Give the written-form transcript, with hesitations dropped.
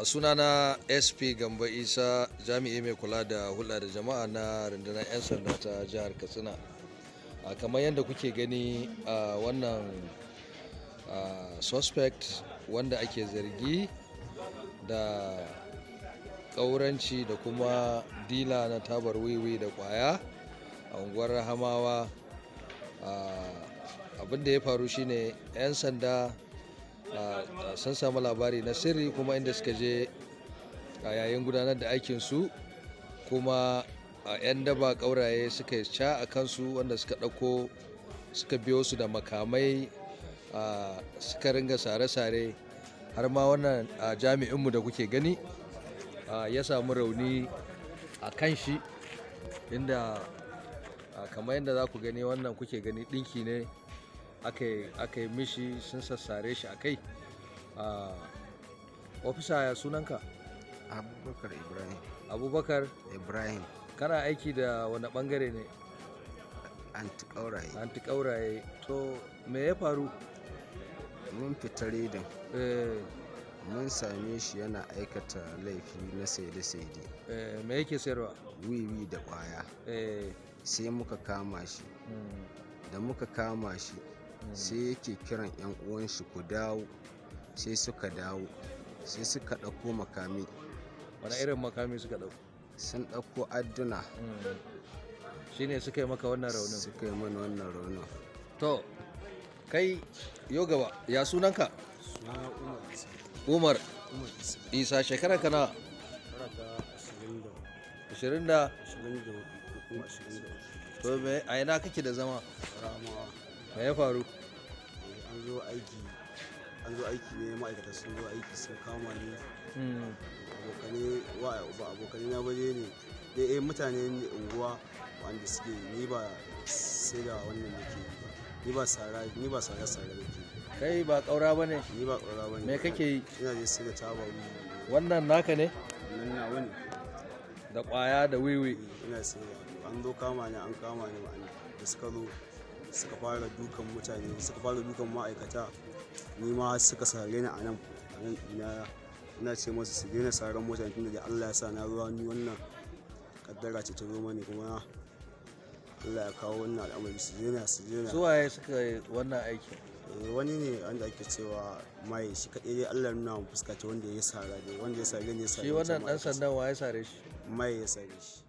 Sunana SP Gamba Isa, jami'i mai kula da hulɗa da jama'a na rundunar 'yan sanda ta jihar Katsina. Kamar yadda kuke gani a wannan suspect wanda ake zargi da ƙauranci da kuma dila na tabar wiwi da ƙwaya a unguwar Rahamawa. Abin da ya faru shine 'yan sanda sun samu labari na sirri, kuma inda suka je a yayin gudanar da aikinsu, kuma 'yan daba ƙauraye suka ca a kansu, wanda suka ɗauko suka biyo su da makamai, suka ringa sare-sare har ma wannan jami'inmu da kuke gani ya samu rauni a kan shi, inda kamar yadda za ku gani, wannan kuke gani ɗinki ne aka yi mishi, sun sassare shi a kai. Ofisa, ya sunanka? Abubakar Ibrahim. Abubakar Ibrahim. Kana aiki da wani bangare ne? Anti ƙauraye. To me ya faru? Mun fita redin. Mun same shi yana aikata laifi na saide-saide. Me yake sayarwa? Wiwi da ƙwaya. Sai muka kama shi. Da muka kama shi, sai yake kiran 'yan uwan shi ku dawo. Sai suka dawo, sai suka ɗauko makami. Wani irin makami suka ɗauko? Sun ɗauko adduna. Shine suka yi maka wannan raunin? Suka yi mana wannan raunin. To kai yo gaba, ya sunanka? Sunana Umar Isa. Isa, shekara kana? Shekara 20 da 24. to me a ina kake da zama? Ramawa. Me ya faru? An zo aiki ne, ma'aikata sun zo aiki sun kama ni. Abokanai na baje ne, mutane ne unguwa wanda suke, ni ba sai da wannan nake yi ba, ni ba sare nake. Kai ba ƙaura ba ne? Ni ba ƙaura ba ne. Me kake yi? Ina je sai da taba. Wannan naka ne? Nan na wani. Da ƙwaya da wiwi? Ina sai an zo kama ni, ma'ana da suka zo suka fara dukan mutane, suka fara dukan ma'aikata. Ni ma suka sare ni a nan ina ce masu su daina saran mutane, tunda da Allah ya sa na zuwa ni, wannan kaddara ce ta zo mani, kuma Allah ya kawo wannan al'amari. Su daina. Su waye suka yi wannan aiki? Wani ne wanda ake cewa Mai, shi kaɗai dai Allah nuna mu fuska ce wanda ya sara dai, wanda ya sare ne. Shi wannan ɗan sandan wa ya sare shi? Mai ya sare shi.